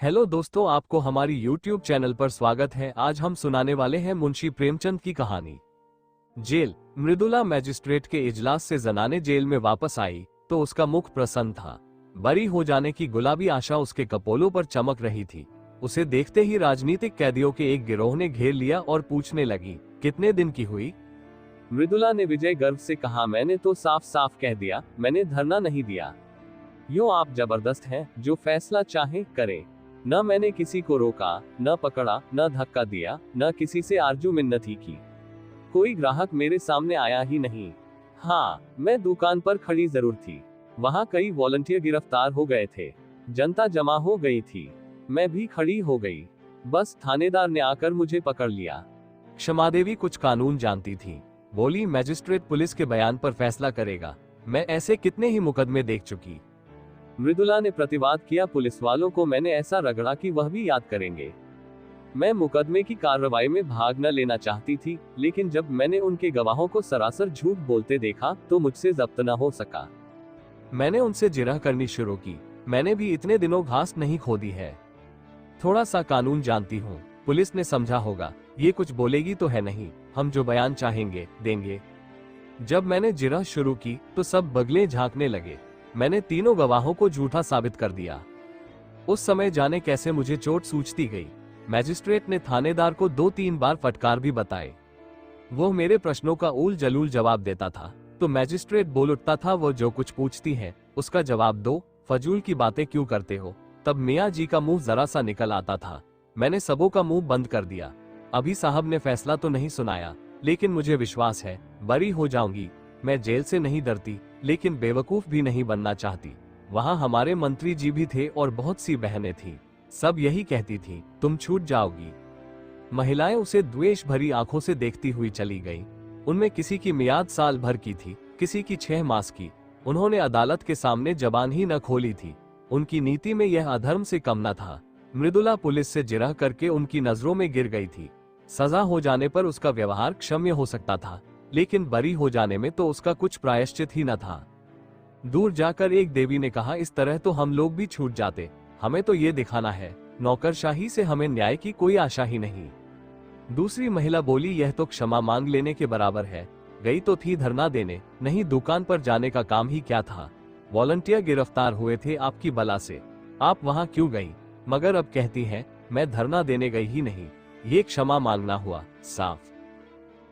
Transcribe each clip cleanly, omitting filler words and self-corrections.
Hello दोस्तों, आपको हमारी YouTube चैनल पर स्वागत है। आज हम सुनाने वाले हैं मुंशी प्रेमचंद की कहानी। जेल। मृदुला मैजिस्ट्रेट के इजलास से जनाने जेल में वापस आई तो उसका मुख प्रसन्न था। बरी हो जाने की गुलाबी आशा उसके कपोलों पर चमक रही थी। उसे देखते ही राजनीतिक कैदियों के एक गिरोह ने घेर लिया और पूछने लगी, कितने दिन की हुई? मृदुला ने विजय गर्व से कहा, मैंने तो साफ साफ कह दिया, मैंने धरना नहीं दिया। यूं आप जबरदस्त हैं, जो फैसला चाहे करें। न मैंने किसी को रोका, न पकड़ा, न धक्का दिया, न किसी से आरजू मिन्नती की। कोई ग्राहक मेरे सामने आया ही नहीं। हाँ, मैं दुकान पर खड़ी जरूर थी। वहां कई वॉलंटियर गिरफ्तार हो गए थे। जनता जमा हो गई थी। मैं भी खड़ी हो गई। बस थानेदार ने आकर मुझे पकड़ लिया। क्षमादेवी कुछ कानून जानती थी। बोली, मैजिस्ट्रेट पुलिस के बयान पर फैसला करेगा। मैं ऐसे कितने ही मुकदमे देख चुकी। मृदुला ने प्रतिवाद किया, पुलिस वालों को मैंने ऐसा रगड़ा कि वह भी याद करेंगे। मैं मुकदमे की कार्रवाई में भाग न लेना चाहती थी, लेकिन जब मैंने उनके गवाहों को सरासर झूठ बोलते देखा तो मुझसे जब्त न हो सका। मैंने उनसे जिरह करनी शुरू की। मैंने भी इतने दिनों घास नहीं खोदी है। थोड़ा सा कानून जानती हूँ। पुलिस ने समझा होगा, ये कुछ बोलेगी तो है नहीं, हम जो बयान चाहेंगे देंगे। जब मैंने जिरह शुरू की तो सब बगले झांकने लगे। मैंने तीनों गवाहों को झूठा साबित कर दिया। उस समय जाने कैसे मुझे चोट सूझती गई। मैजिस्ट्रेट ने थानेदार को 2-3 बार फटकार भी बताए। वो मेरे प्रश्नों का ऊल जलूल जवाब देता था तो मैजिस्ट्रेट बोल उठता था, वो जो कुछ पूछती है उसका जवाब दो, फजूल की बातें क्यों करते हो। तब मियाँ जी का मुंह जरा सा निकल आता था। मैंने सबों का मुंह बंद कर दिया। अभी साहब ने फैसला तो नहीं सुनाया, लेकिन मुझे विश्वास है बरी हो जाऊंगी। मैं जेल से नहीं डरती, लेकिन बेवकूफ भी नहीं बनना चाहती। वहां हमारे मंत्री जी भी थे और बहुत सी बहनें थीं। सब यही कहती थी, तुम छूट जाओगी। महिलाएं उसे द्वेष भरी आंखों से देखती हुई चली गईं। उनमें किसी की मियाद साल भर की थी, किसी की 6 मास की। उन्होंने अदालत के सामने जबान ही न खोली थी। उनकी नीति में यह अधर्म से कम न था। मृदुला पुलिस से जिरह करके उनकी नजरों में गिर गई थी। सजा हो जाने पर उसका व्यवहार क्षम्य हो सकता था, लेकिन बरी हो जाने में तो उसका कुछ प्रायश्चित ही न था। दूर जाकर एक देवी ने कहा, इस तरह तो हम लोग भी छूट जाते। हमें तो ये दिखाना है, नौकरशाही से हमें न्याय की कोई आशा ही नहीं। दूसरी महिला बोली, यह तो क्षमा मांग लेने के बराबर है। गई तो थी धरना देने, नहीं दुकान पर जाने का काम ही क्या था। वॉलंटियर गिरफ्तार हुए थे आपकी बला से, आप वहां क्यों गई? मगर अब कहती हैं, मैं धरना देने गई ही नहीं। ये क्षमा मांगना हुआ साफ।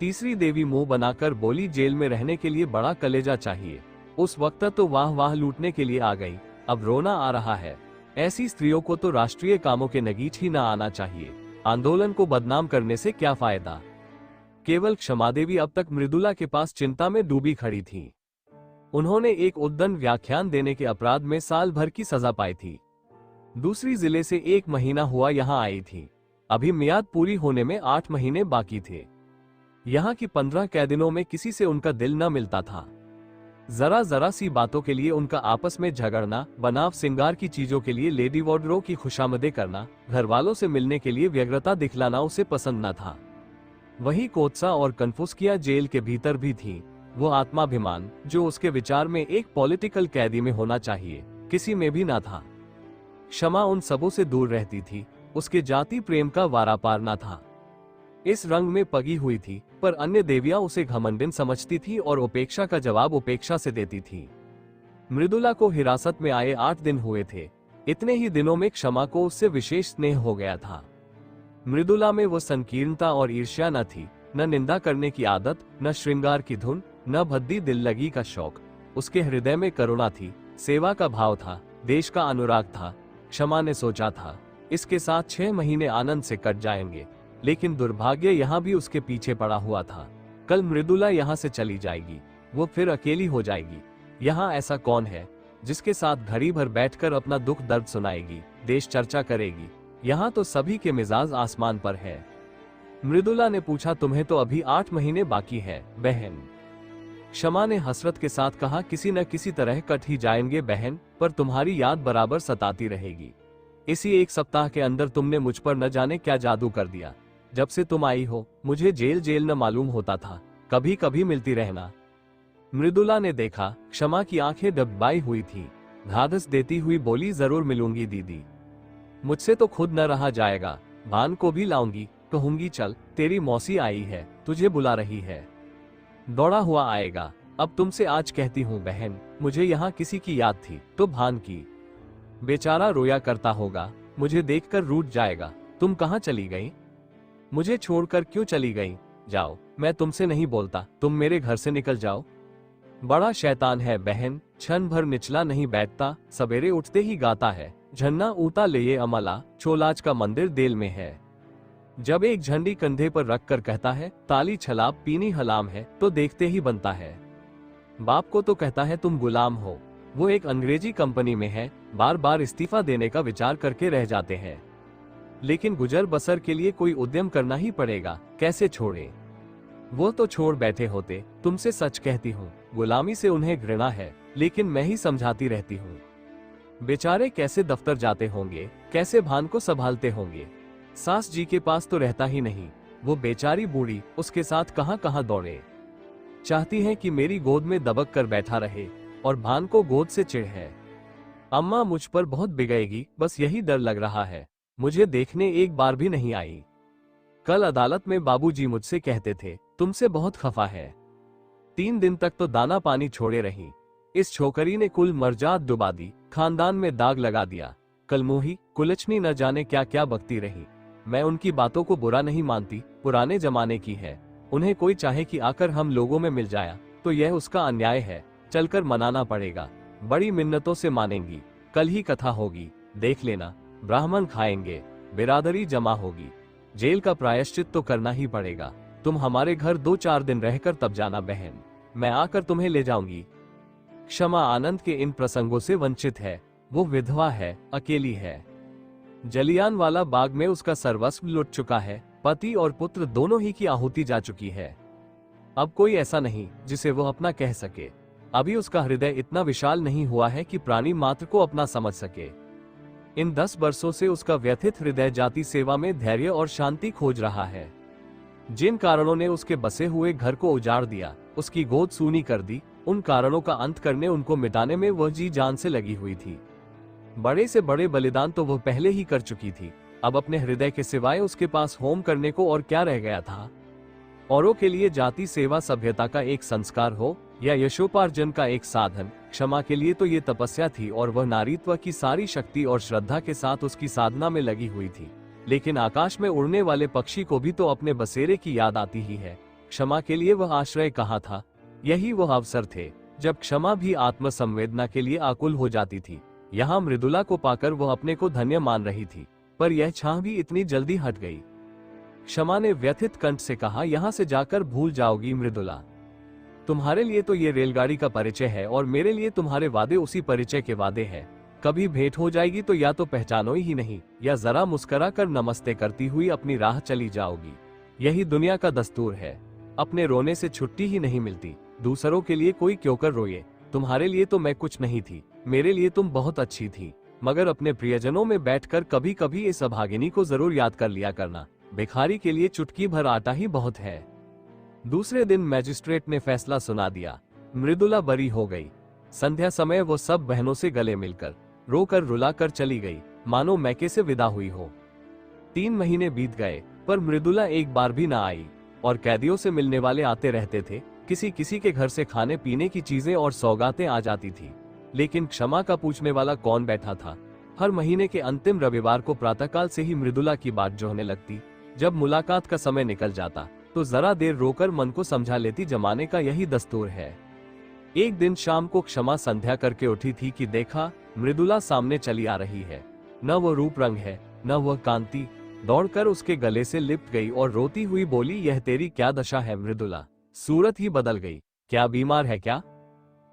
तीसरी देवी मुंह बनाकर बोली, जेल में रहने के लिए बड़ा कलेजा चाहिए। उस वक्त तो वाह वाह लूटने के लिए आ गई, अब रोना आ रहा है। ऐसी स्त्रियों को तो राष्ट्रीय कामों के नगीच ही ना आना चाहिए। आंदोलन को बदनाम करने से क्या फायदा। केवल क्षमादेवी अब तक मृदुला के पास चिंता में डूबी खड़ी थी। उन्होंने एक उद्दंड व्याख्यान देने के अपराध में साल भर की सजा पाई थी। दूसरी जिले से 1 महीना हुआ यहाँ आई थी। अभी मियाद पूरी होने में 8 महीने बाकी थे। यहाँ की 15 कैदिनों में किसी से उनका दिल न मिलता था। जरा जरा सी बातों के लिए उनका आपस में झगड़ना, बनाव सिंगार की चीजों के लिए लेडी वार्डरों की खुशामदें करना, घर वालों से मिलने के लिए व्यग्रता दिखलाना उसे पसंद न था। वही कोत्सा और कन्फुस्किया जेल के भीतर भी थी। वो आत्माभिमान जो उसके विचार में एक पॉलिटिकल कैदी में होना चाहिए, किसी में भी ना था। क्षमा उन सबों से दूर रहती थी। उसके जाति प्रेम का वारापार न था। इस रंग में पगी हुई थी, पर अन्य देवियां उसे घमंडिन समझती थी और उपेक्षा का जवाब उपेक्षा से देती थी। मृदुला को हिरासत में आए 8 दिन हुए थे। इतने ही दिनों में क्षमा को उससे विशेष स्नेह हो गया था। मृदुला में वो संकीर्णता और ईर्ष्या न थी, न निंदा करने की आदत, न श्रृंगार की धुन, न भद्दी दिल लगी का शौक। उसके हृदय में करुणा थी, सेवा का भाव था, देश का अनुराग था। क्षमा ने सोचा था, इसके साथ 6 महीने आनंद से कट जाएंगे, लेकिन दुर्भाग्य यहाँ भी उसके पीछे पड़ा हुआ था। कल मृदुला यहाँ से चली जाएगी, वो फिर अकेली हो जाएगी। यहाँ ऐसा कौन है जिसके साथ घड़ी भर बैठकर अपना दुख दर्द सुनाएगी, देश चर्चा करेगी। यहाँ तो सभी के मिजाज आसमान पर है। मृदुला ने पूछा, तुम्हें तो अभी 8 महीने बाकी है बहन। क्षमा ने हसरत के साथ कहा, किसी न किसी तरह कट ही जाएंगे बहन, पर तुम्हारी याद बराबर सताती रहेगी। इसी 1 सप्ताह के अंदर तुमने मुझ पर न जाने क्या जादू कर दिया। जब से तुम आई हो मुझे जेल जेल न मालूम होता था, कभी कभी मिलती रहना। मृदुला ने देखा क्षमा की आंखें डबबाई हुई थी। धाधस देती हुई बोली, जरूर मिलूंगी दीदी। मुझसे तो खुद न रहा जाएगा, भान को भी लाऊंगी, कहूंगी चल तेरी मौसी आई है, तुझे बुला रही है। दौड़ा हुआ आएगा। अब तुमसे आज कहती हूँ बहन, मुझे यहाँ किसी की याद थी तो भान की। बेचारा रोया करता होगा, मुझे देखकर रूठ जाएगा। तुम कहाँ चली गई? मुझे छोड़कर क्यों चली गई? जाओ, मैं तुमसे नहीं बोलता, तुम मेरे घर से निकल जाओ। बड़ा शैतान है बहन, क्षण भर निचला नहीं बैठता, सवेरे उठते ही गाता है, झन्ना ऊता ले ये अमला, चोलाज का मंदिर देल में है। जब एक झंडी कंधे पर रखकर कहता है, ताली छलाप पीनी हलाम है, तो देखते ही बनता है। बाप को तो कहता है तुम गुलाम हो, वो एक अंग्रेजी कंपनी में है, बार बार इस्तीफा देने का विचार करके रह जाते हैं। लेकिन गुजर बसर के लिए कोई उद्यम करना ही पड़ेगा, कैसे छोड़े? वो तो छोड़ बैठे होते। तुमसे सच कहती हूँ, गुलामी से उन्हें घृणा है, लेकिन मैं ही समझाती रहती हूँ। बेचारे कैसे दफ्तर जाते होंगे, कैसे भान को संभालते होंगे। सास जी के पास तो रहता ही नहीं, वो बेचारी बूढ़ी उसके साथ कहां कहां दौड़े। चाहती है कि मेरी गोद में दबक कर बैठा रहे, और भान को गोद से चिढ़ है। अम्मा मुझ पर बहुत बिगड़ेगी, बस यही डर लग रहा है। मुझे देखने एक बार भी नहीं आई। कल अदालत में बाबूजी मुझसे कहते थे, तुमसे बहुत खफा है। 3 दिन तक तो दाना पानी छोड़े रही। इस छोकरी ने कुल मर्जात डुबा दी, खानदान में दाग लगा दिया। कलमुही कुलचनी न जाने क्या क्या बकती रही। मैं उनकी बातों को बुरा नहीं मानती, पुराने जमाने की है। उन्हें कोई चाहे कि आकर हम लोगों में मिल जाया तो यह उसका अन्याय है, चलकर मनाना पड़ेगा। बड़ी मिन्नतों से मानेंगी। कल ही कथा होगी, देख लेना। ब्राह्मण खाएंगे, बिरादरी जमा होगी। जेल का प्रायश्चित तो करना ही पड़ेगा। तुम हमारे घर 2-4 दिन रहकर तब जाना बहन, मैं आकर तुम्हें ले जाऊंगी। क्षमा आनंद के इन प्रसंगों से वंचित है। वो विधवा है, अकेली है। जलियानवाला बाग में उसका सर्वस्व लुट चुका है। पति और पुत्र दोनों ही की आहुति जा चुकी है। अब कोई ऐसा नहीं जिसे वो अपना कह सके। अभी उसका हृदय इतना विशाल नहीं हुआ है कि प्राणी मात्र को अपना समझ सके। इन 10 वर्षों से उसका व्यथित हृदय जाति सेवा में धैर्य और शांति खोज रहा है। जिन कारणों ने उसके बसे हुए घर को उजाड़ दिया, उसकी गोद सूनी कर दी, उन कारणों का अंत करने, उनको मिटाने में वह जी जान से लगी हुई थी। बड़े से बड़े बलिदान तो वह पहले ही कर चुकी थी। अब अपने हृदय के सिवाय उसके पास होम करने को और क्या रह गया था? औरों के लिए जाति सेवा सभ्यता का एक संस्कार हो या यशोपार्जन का एक साधन, क्षमा के लिए तो ये तपस्या थी, और वह नारीत्व की सारी शक्ति और श्रद्धा के साथ उसकी साधना में लगी हुई थी। लेकिन आकाश में उड़ने वाले पक्षी को भी तो अपने बसेरे की याद आती ही है। क्षमा के लिए वह आश्रय कहाँ था? यही वह अवसर थे जब क्षमा भी आत्मसंवेदना के लिए आकुल हो जाती थी। यहाँ मृदुला को पाकर वह अपने को धन्य मान रही थी, पर यह छाह भी इतनी जल्दी हट गई। क्षमा ने व्यथित कंठ से कहा, यहाँ से जाकर भूल जाओगी मृदुला। तुम्हारे लिए तो ये रेलगाड़ी का परिचय है, और मेरे लिए तुम्हारे वादे उसी परिचय के वादे हैं। कभी भेंट हो जाएगी तो या तो पहचानो ही नहीं, या जरा मुस्कुरा कर नमस्ते करती हुई अपनी राह चली जाओगी। यही दुनिया का दस्तूर है। अपने रोने से छुट्टी ही नहीं मिलती। दूसरों के लिए कोई क्यों कर रोए। तुम्हारे लिए तो मैं कुछ नहीं थी, मेरे लिए तुम बहुत अच्छी थी। मगर अपने प्रियजनों में बैठकर कभी कभी इस अभागिनी को जरूर याद कर लिया करना। भिखारी के लिए चुटकी भर आटा ही बहुत है। दूसरे दिन मैजिस्ट्रेट ने फैसला सुना दिया। मृदुला बरी हो गई। संध्या समय वो सब बहनों से गले मिलकर रोकर रुलाकर चली गई, मानो मैके से विदा हुई हो। 3 महीने बीत गए, पर मृदुला एक बार भी ना आई। और कैदियों से मिलने वाले आते रहते थे। किसी किसी के घर से खाने पीने की चीजें और सौगातें आ जाती थी। लेकिन क्षमा का पूछने वाला कौन बैठा था? हर महीने के अंतिम रविवार को प्रातःकाल से ही मृदुला की बात जो होने लगती। जब मुलाकात का समय निकल जाता तो जरा देर रोकर मन को समझा लेती। जमाने का यही दस्तूर है। एक दिन शाम को क्षमा संध्या करके उठी थी कि देखा मृदुला सामने चली आ रही है। न वो रूप रंग है, न वह कांति। दौड़कर उसके गले से लिपट गई और रोती हुई बोली, यह तेरी क्या दशा है मृदुला? सूरत ही बदल गई। क्या बीमार है क्या?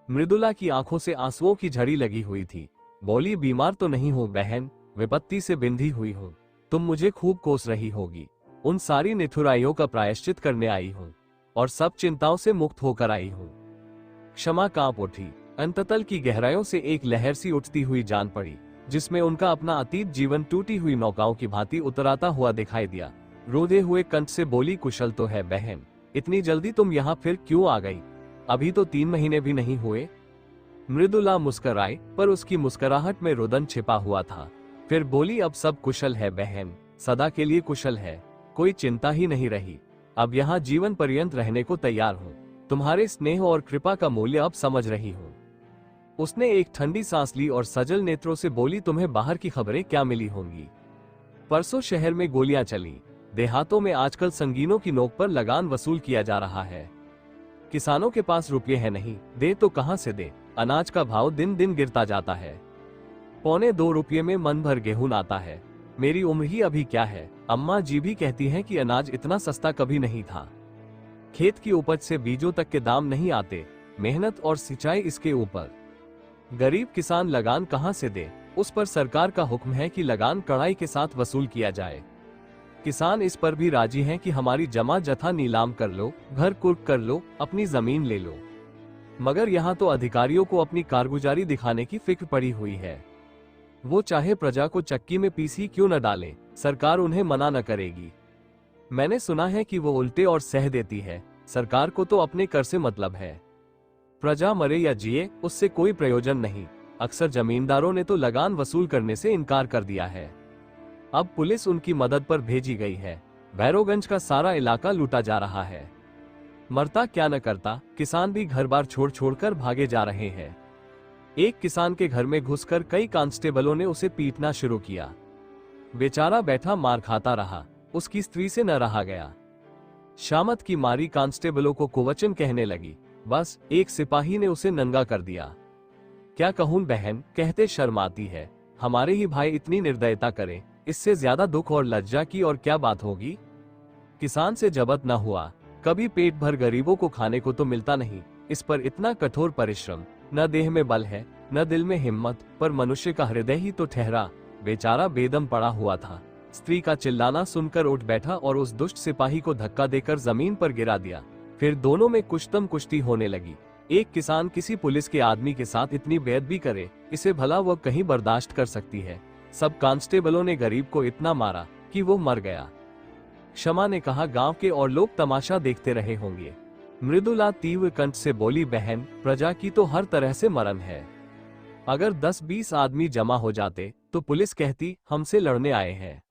मृदुला की आंखों से आंसुओं की झड़ी लगी हुई थी। बोली, बीमार तो नहीं हूँ बहन, विपत्ति से बिंधी हुई हूँ। तुम मुझे खूब कोस रही होगी। उन सारी निठुराइयों का प्रायश्चित करने आई हूँ, और सब चिंताओं से मुक्त होकर आई हूँ। क्षमा कांप उठी। अंततल की गहराइयों से एक लहर सी उठती हुई जान पड़ी, जिसमें उनका अपना अतीत जीवन टूटी हुई नौकाओं की भांति उतराता हुआ दिखाई दिया। रोदे हुए कंठ से बोली, कुशल तो है बहन? इतनी जल्दी तुम यहाँ फिर क्यों आ गई? अभी तो 3 महीने भी नहीं हुए। मृदुला मुस्कुराई, पर उसकी मुस्कुराहट में रुदन छिपा हुआ था। फिर बोली, अब सब कुशल है बहन, सदा के लिए कुशल है, कोई चिंता ही नहीं रही। अब यहाँ जीवन पर्यंत रहने को तैयार हूँ। तुम्हारे स्नेह और कृपा का मूल्य अब समझ रही हूँ। उसने एक ठंडी सांस ली और सजल नेत्रों से बोली, तुम्हें बाहर की खबरें क्या मिली होंगी? परसों शहर में गोलियां चली। देहातों में आजकल संगीनों की नोक पर लगान वसूल किया जा रहा है। किसानों के पास रुपये है नहीं, दे तो कहां से दे। अनाज का भाव दिन दिन गिरता जाता है। 1.25 रुपये में मन भर गेहूं आता है। मेरी उम्र ही अभी क्या है। अम्मा जी भी कहती हैं कि अनाज इतना सस्ता कभी नहीं था। खेत की उपज से बीजों तक के दाम नहीं आते, मेहनत और सिंचाई इसके ऊपर। गरीब किसान लगान कहां से दे? उस पर सरकार का हुक्म है कि लगान कड़ाई के साथ वसूल किया जाए। किसान इस पर भी राजी हैं कि हमारी जमा जथा नीलाम कर लो, घर कुर्क कर लो, अपनी जमीन ले लो। मगर यहाँ तो अधिकारियों को अपनी कारगुजारी दिखाने की फिक्र पड़ी हुई है। वो चाहे प्रजा को चक्की में पीसी क्यों न डालें, सरकार उन्हें मना न करेगी। मैंने सुना है कि वो उल्टे और सह देती है। सरकार को तो अपने कर से मतलब है। प्रजा मरे या जिए उससे कोई प्रयोजन नहीं। अक्सर जमींदारों ने तो लगान वसूल करने से इनकार कर दिया है। अब पुलिस उनकी मदद पर भेजी गई है। भैरवगंज का सारा इलाका लूटा जा रहा है। मरता क्या न करता, किसान भी घर बार छोड़ छोड़कर भागे जा रहे हैं। एक किसान के घर में घुसकर कई कांस्टेबलों ने उसे पीटना शुरू किया। बेचारा बैठा मार खाता रहा, उसकी स्त्री से न रहा गया। शामत की मारी कांस्टेबलों को कुवचन कहने लगी। बस एक सिपाही ने उसे नंगा कर दिया। क्या कहूं बहन, कहते शर्म आती है। हमारे ही भाई इतनी निर्दयता करें, इससे ज्यादा दुख और लज्जा की और क्या बात होगी। किसान से जबत न हुआ, कभी पेट भर गरीबों को खाने को तो मिलता नहीं। इस पर इतना कठोर परिश्रम, न देह में बल है न दिल में हिम्मत, पर मनुष्य का हृदय ही तो ठहरा। बेचारा बेदम पड़ा हुआ था। स्त्री का चिल्लाना सुनकर उठ बैठा और उस दुष्ट सिपाही को धक्का देकर जमीन पर गिरा दिया। फिर दोनों में कुश्तम कुश्ती होने लगी। एक किसान किसी पुलिस के आदमी के साथ इतनी बेअदबी करे, इसे भला वह कहीं बर्दाश्त कर सकती है। सब कांस्टेबलों ने गरीब को इतना मारा कि वो मर गया। क्षमा ने कहा, गांव के और लोग तमाशा देखते रहे होंगे। मृदुला तीव्र कंठ से बोली, बहन, प्रजा की तो हर तरह से मरण है। अगर 10-20 आदमी जमा हो जाते तो पुलिस कहती हमसे लड़ने आए हैं,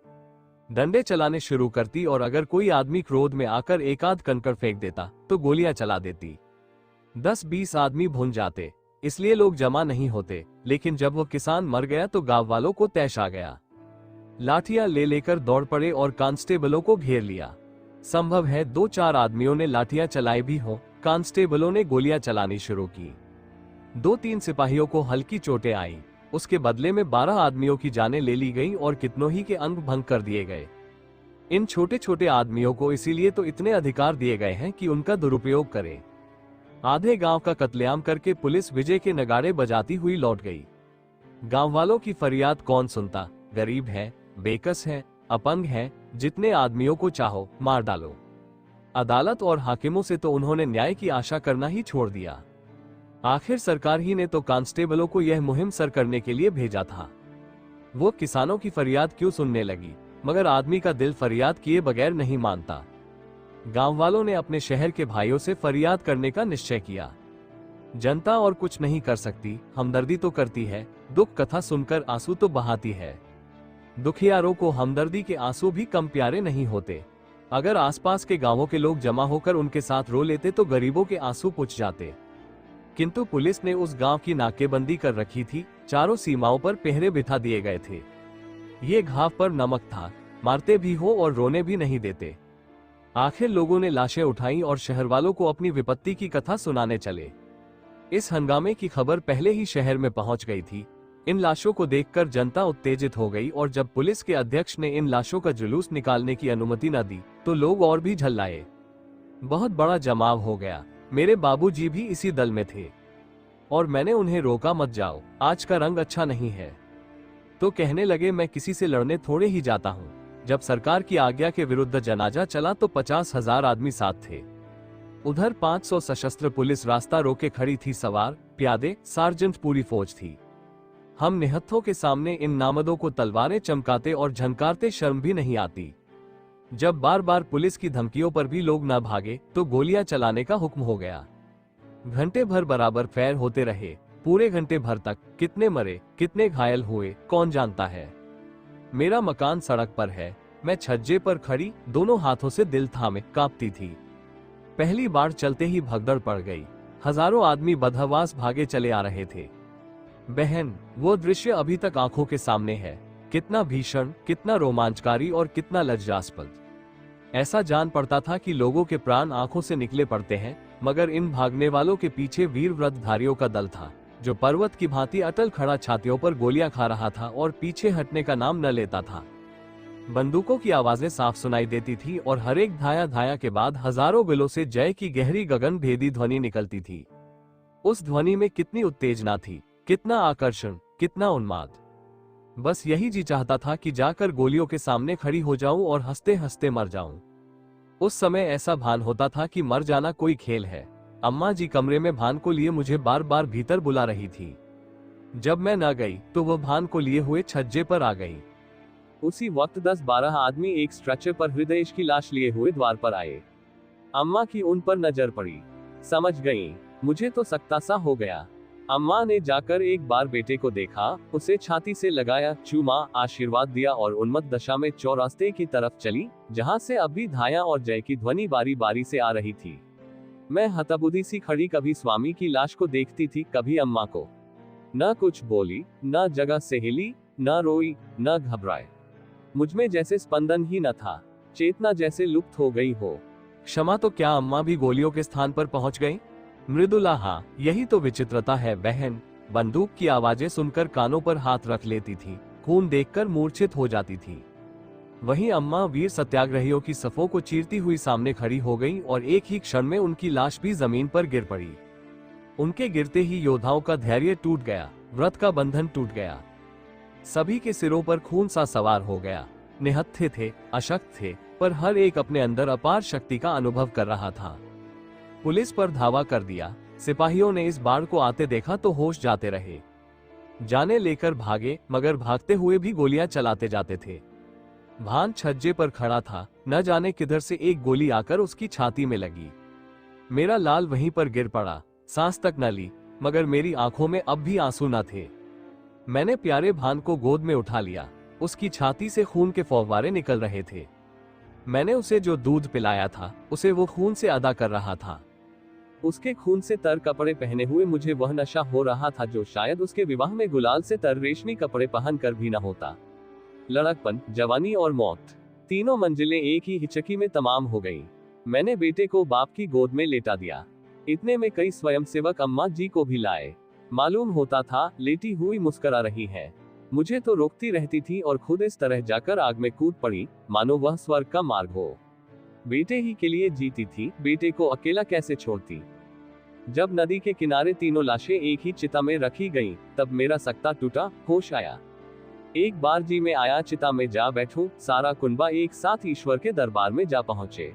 डंडे चलाने शुरू करती, और अगर कोई आदमी क्रोध में आकर एक आध कंकड़ फेंक देता तो गोलियां चला देती। 10-20 आदमी भुन जाते, इसलिए लोग जमा नहीं होते। लेकिन जब वो किसान मर गया तो गांव वालों को तैश आ गया। लाठियां ले लेकर दौड़ पड़े और कांस्टेबलों को घेर लिया। संभव है 2-4 आदमियों ने लाठियां चलाई भी हो। कांस्टेबलों ने गोलियां चलानी शुरू की। 2-3 सिपाहियों को हल्की चोटें आई। उसके बदले में 12 आदमियों की जानें ले ली गईं और कितनों ही के अंग भंग कर दिए गए। इन छोटे छोटे आदमियों को इसीलिए तो इतने अधिकार दिए गए हैं कि उनका दुरुपयोग करें। आधे गांव का कत्लेआम करके पुलिस विजय के नगाड़े बजाती हुई लौट गई। गांव वालों की फरियाद कौन सुनता? गरीब है, बेकस है, अपंग है, जितने आदमियों को चाहो मार डालो। अदालत और हाकिमों से तो उन्होंने न्याय की आशा करना ही छोड़ दिया। आखिर सरकार ही ने तो कांस्टेबलों को यह मुहिम सर करने के लिए भेजा था। वो किसानों की फरियाद क्यों सुनने लगी? मगर आदमी का दिल फरियाद किए बगैर नहीं मानता। गांव वालों ने अपने शहर के भाइयों से फरियाद करने का निश्चय किया। जनता और कुछ नहीं कर सकती, हमदर्दी तो करती है, दुख कथा सुनकर आंसू तो बहाती है। दुखियारों को हमदर्दी के आंसू भी कम प्यारे नहीं होते। अगर आसपास के गांवों के लोग जमा होकर उनके साथ रो लेते तो गरीबों के आंसू पुछ जाते। किंतु पुलिस ने उस गांव की नाकेबंदी कर रखी थी। चारों सीमाओं पर पहरे बिठा दिए गए थे। ये घाव पर नमक था, मारते भी हो और रोने भी नहीं देते। आखिर लोगों ने लाशें उठाई और शहर वालों को अपनी विपत्ति की कथा सुनाने चले। इस हंगामे की खबर पहले ही शहर में पहुंच गई थी। इन लाशों को देखकर जनता उत्तेजित हो गई और जब पुलिस के अध्यक्ष ने इन लाशों का जुलूस निकालने की अनुमति न दी तो लोग और भी झल्लाए। बहुत बड़ा जमाव हो गया। मेरे बाबूजी भी इसी दल में थे और मैंने उन्हें रोका, मत जाओ, आज का रंग अच्छा नहीं है। तो कहने लगे, मैं किसी से लड़ने थोड़े ही जाता हूँ। जब सरकार की आज्ञा के विरुद्ध जनाजा चला तो 50,000 आदमी साथ थे। उधर 500 सशस्त्र पुलिस रास्ता रोके खड़ी थी। सवार, प्यादे, सार्जेंट, पूरी फौज थी। हम निहत्थों के सामने इन नामदों को तलवारें चमकाते और झनकारते शर्म भी नहीं आती। जब बार बार पुलिस की धमकियों पर भी लोग न भागे तो गोलियां चलाने का हुक्म हो गया। घंटे भर बराबर फैर होते रहे। पूरे घंटे भर तक कितने मरे, कितने घायल हुए, कौन जानता है। मेरा मकान सड़क पर है। मैं छज्जे पर खड़ी दोनों हाथों से दिल थामे कांपती थी। पहली बार चलते ही भगदड़ पड़ गई। हजारों आदमी बदहवास भागे चले आ रहे थे। बहन, वो दृश्य अभी तक आंखों के सामने है। कितना भीषण, कितना रोमांचकारी और कितना लज्जास्पद। ऐसा जान पड़ता था कि लोगों के प्राण आंखों से निकले पड़ते हैं, मगर इन भागने वालों के पीछे वीर व्रतधारियों का दल था, जो पर्वत की भांति अटल खड़ा छातियों पर गोलियां खा रहा था और पीछे हटने का नाम न लेता था। बंदूकों की आवाजें साफ सुनाई देती थी और हर एक धाया धाया के बाद हजारों बिलों से जय की गहरी गगन भेदी ध्वनि निकलती थी। उस ध्वनि में कितनी उत्तेजना थी, कितना आकर्षण, कितना उन्माद। बस यही जी चाहता था कि जाकर गोलियों के सामने खड़ी हो जाऊं और हंसते हंसते मर जाऊं। उस समय ऐसा भान होता था कि मर जाना कोई खेल है। अम्मा जी कमरे में भान को लिए मुझे बार बार भीतर बुला रही थी। जब मैं न गई तो वह भान को लिए हुए छज्जे पर आ गई। उसी वक्त 10-12 आदमी एक स्ट्रेचर पर हृदयेश की लाश लिए हुए द्वार पर आए। अम्मा की उन पर नजर पड़ी। समझ गई, मुझे तो सकता सा हो गया। अम्मा ने जाकर एक बार बेटे को देखा, उसे छाती से लगाया, चूमा, आशीर्वाद दिया और उन्मत्त दशा में चौरास्ते की तरफ चली, जहां से अभी धाया और जय की ध्वनि बारी बारी से आ रही थी। मैं हतबुद्धि सी खड़ी कभी स्वामी की लाश को देखती थी, कभी अम्मा को। न कुछ बोली, न जगह से हिली, न रोई, न घबराए। मुझमें जैसे स्पंदन ही न था, चेतना जैसे लुप्त हो गई हो। क्षमा, तो क्या अम्मा भी गोलियों के स्थान पर पहुंच गई? मृदुला, हाँ, यही तो विचित्रता है बहन। बंदूक की आवाजें सुनकर कानों पर हाथ रख लेती थी, खून देखकर मूर्छित हो जाती थी। वहीं अम्मा वीर सत्याग्रहियों की सफों को चीरती हुई सामने खड़ी हो गई और एक ही क्षण में उनकी लाश भी जमीन पर गिर पड़ी। उनके गिरते ही योद्धाओं का धैर्य टूट गया, व्रत का बंधन टूट गया। सभी के सिरों पर खून सा सवार हो गया। निहत्थे थे, अशक्त थे, पर हर एक अपने अंदर अपार शक्ति का अनुभव कर रहा था। पुलिस पर धावा कर दिया। सिपाहियों ने इस बाढ़ को आते देखा तो होश जाते रहे। जाने लेकर भागे, मगर भागते हुए भी गोलियां चलाते जाते थे। भान छज्जे पर खड़ा था, न जाने किधर से एक गोली आकर उसकी छाती में लगी। मेरा लाल वहीं पर गिर पड़ा, सांस तक न ली, मगर मेरी आंखों में अब भी आंसू न थे। मैंने प्यारे भान को गोद में उठा लिया। उसकी छाती से खून के फव्वारे निकल रहे थे। मैंने उसे जो दूध पिलाया था, उसे वो खून से अदा कर रहा था। उसके खून से तर कपड़े पहने हुए मुझे वह नशा हो रहा था जो शायद उसके विवाह में गुलाल से तर रेशमी कपड़े पहन कर भी न होता। लड़कपन, जवानी और मौत, तीनों मंजिलें एक ही हिचकी में तमाम हो गईं। मैंने बेटे को बाप की गोद में लेटा दिया। इतने में कई स्वयंसेवक अम्मा जी को भी लाए। मालूम होता था लेटी हुई मुस्करा रही है। मुझे तो रोकती रहती थी और खुद इस तरह जाकर आग में कूद पड़ी, मानो वह स्वर्ग का मार्ग हो। बेटे ही के लिए जीती थी, बेटे को अकेला कैसे छोड़ती। जब नदी के किनारे तीनों लाशें एक ही चिता में रखी गईं, तब मेरा सकता टूटा, होश आया। एक बार जी में आया चिता में जा बैठूं, सारा कुनबा एक साथ ईश्वर के दरबार में जा पहुंचे।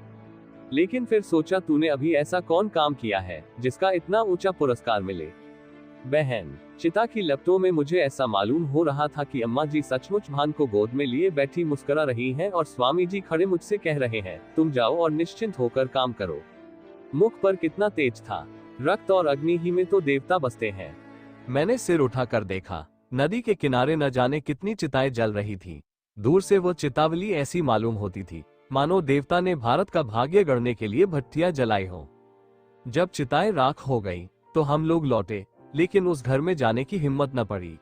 लेकिन फिर सोचा, तूने अभी ऐसा कौन काम किया है जिसका इतना ऊंचा पुरस्कार मिले। बहन, चिता की लपटों में मुझे ऐसा मालूम हो रहा था कि अम्मा जी सचमुच भान को गोद में लिए बैठी मुस्कुरा रही हैं और स्वामी जी खड़े मुझसे कह रहे हैं, तुम जाओ और निश्चिंत होकर काम करो। मुख पर कितना तेज था। रक्त और अग्नि ही में तो देवता बसते हैं। मैंने सिर उठाकर देखा। नदी के किनारे न जाने कितनी चिताएं जल रही थी। दूर से वो चितावली ऐसी मालूम होती थी मानो देवता ने भारत का भाग्य गढ़ने के लिए भट्टियां जलाई हो। जब चिताएं राख हो गई तो हम लोग लौटे, लेकिन उस घर में जाने की हिम्मत न पड़ी।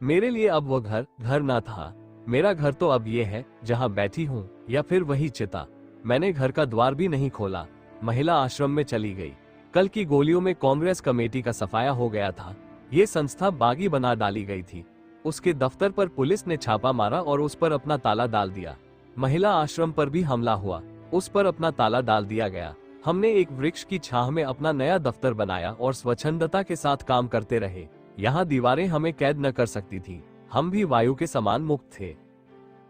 मेरे लिए अब वो घर घर न था। मेरा घर तो अब ये है जहां बैठी हूं, या फिर वही चिता। मैंने घर का द्वार भी नहीं खोला। महिला आश्रम में चली गई। कल की गोलियों में कांग्रेस कमेटी का सफाया हो गया था। ये संस्था बागी बना डाली गई थी। उसके दफ्तर पर पुलिस ने छापा मारा और उस पर अपना ताला डाल दिया। महिला आश्रम पर भी हमला हुआ, उस पर अपना ताला डाल दिया गया। हमने एक वृक्ष की छाह में अपना नया दफ्तर बनाया और स्वच्छंदता के साथ काम करते रहे। यहाँ दीवारें हमें कैद न कर सकती थी। हम भी वायु के समान मुक्त थे।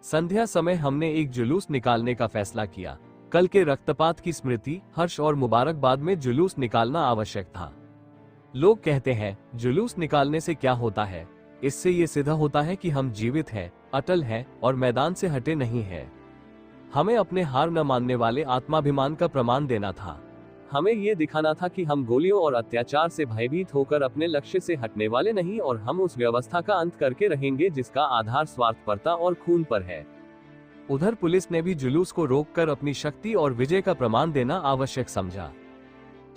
संध्या समय हमने एक जुलूस निकालने का फैसला किया। कल के रक्तपात की स्मृति, हर्ष और मुबारकबाद में जुलूस निकालना आवश्यक था। लोग कहते हैं जुलूस निकालने से क्या होता है। इससे ये सिद्ध होता है कि हम जीवित हैं, अटल हैं और मैदान से हटे नहीं हैं। हमें अपने हार न मानने वाले आत्माभिमान का प्रमाण देना था। हमें ये दिखाना था कि हम गोलियों और अत्याचार से भयभीत होकर अपने लक्ष्य से हटने वाले नहीं और हम उस व्यवस्था का अंत करके रहेंगे जिसका आधार स्वार्थपरता और खून पर है। उधर पुलिस ने भी जुलूस को रोककर अपनी शक्ति और विजय का प्रमाण देना आवश्यक समझा।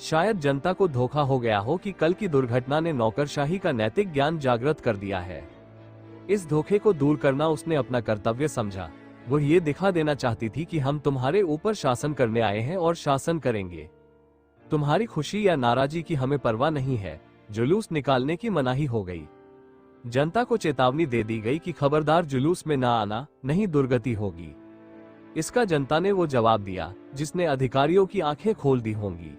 शायद जनता को धोखा हो गया हो कि कल की दुर्घटना ने नौकरशाही का नैतिक ज्ञान जागृत कर दिया है। इस धोखे को दूर करना उसने अपना कर्तव्य समझा। वो ये दिखा देना चाहती थी कि हम तुम्हारे ऊपर शासन करने आए हैं और शासन करेंगे। तुम्हारी खुशी या नाराजगी की हमें परवाह नहीं है। जुलूस निकालने की मनाही हो गई। जनता को चेतावनी दे दी गई कि खबरदार जुलूस में ना आना, नहीं दुर्गति होगी। इसका जनता ने वो जवाब दिया जिसने अधिकारियों की आंखें खोल दी होंगी।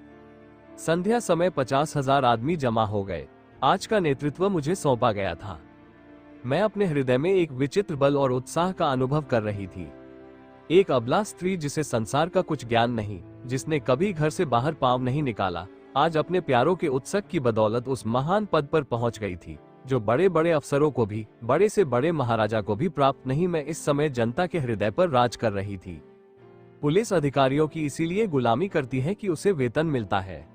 संध्या समय 50,000 आदमी जमा हो गए। आज का नेतृत्व मुझे सौंपा गया था। मैं अपने हृदय में एक विचित्र बल और उत्साह का अनुभव कर रही थी। एक अबला स्त्री जिसे संसार का कुछ ज्ञान नहीं, जिसने कभी घर से बाहर पांव नहीं निकाला, आज अपने प्यारों के उत्सक की बदौलत उस महान पद पर पहुंच गई थी जो बड़े बड़े अफसरों को भी, बड़े से बड़े महाराजा को भी प्राप्त नहीं। मैं इस समय जनता के हृदय पर राज कर रही थी। पुलिस अधिकारियों की इसीलिए गुलामी करती है कि उसे वेतन मिलता है।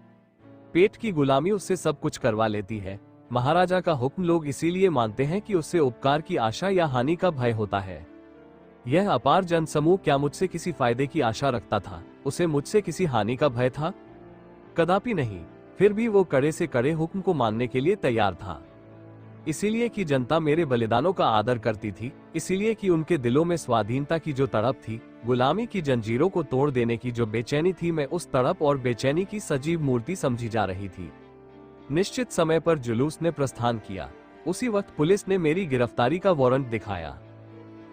पेट की गुलामी उससे सब कुछ करवा लेती है। महाराजा का हुक्म लोग इसीलिए मानते हैं कि उससे उपकार की आशा या हानि का भय होता है। यह अपार जनसमूह क्या मुझसे किसी फायदे की आशा रखता था? उसे मुझसे किसी हानि का भय था? कदापि नहीं। फिर भी वो कड़े से कड़े हुक्म को मानने के लिए तैयार था। इसीलिए कि जनता मेरे बलिदानों का आदर करती थी, इसीलिए कि उनके दिलों में स्वाधीनता की जो तड़प थी, गुलामी की जंजीरों को तोड़ देने की जो बेचैनी थी, मैं उस तड़प और बेचैनी की सजीव मूर्ति समझी जा रही थी। निश्चित समय पर जुलूस ने प्रस्थान किया। उसी वक्त पुलिस ने मेरी गिरफ्तारी का वारंट दिखाया।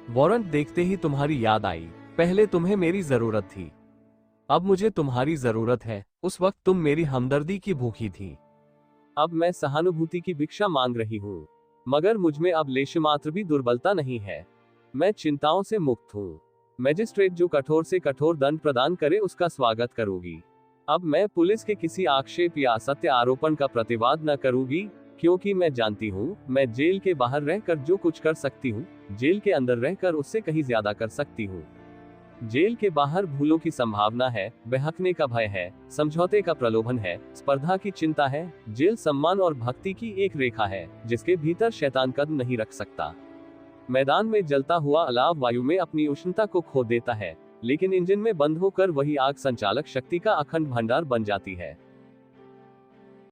वारंट देखते ही तुम्हारी याद आई। पहले तुम्हें मेरी जरूरत थी, अब मुझे तुम्हारी जरूरत है। उस वक्त तुम मेरी हमदर्दी की भूखी थी, अब मैं सहानुभूति की भिक्षा मांग रही हूँ। मगर मुझमें अब लेश मात्र भी दुर्बलता नहीं है। मैं चिंताओं से मुक्त हूँ। मैजिस्ट्रेट जो कठोर से कठोर दंड प्रदान करे उसका स्वागत करूंगी। अब मैं पुलिस के किसी आक्षेप या असत्य आरोपण का प्रतिवाद न करूंगी, क्योंकि मैं जानती हूँ मैं जेल के बाहर रहकर जो कुछ कर सकती हूँ, जेल के अंदर रहकर उससे कहीं ज्यादा कर सकती हूँ। जेल के बाहर भूलों की संभावना है, बहकने का भय है, समझौते का प्रलोभन है, स्पर्धा की चिंता है। जेल सम्मान और भक्ति की एक रेखा है जिसके भीतर शैतान कदम नहीं रख सकता। मैदान में जलता हुआ अलाव वायु में अपनी उष्णता को खो देता है, लेकिन इंजन में बंद होकर वही आग संचालक शक्ति का अखंड भंडार बन जाती है।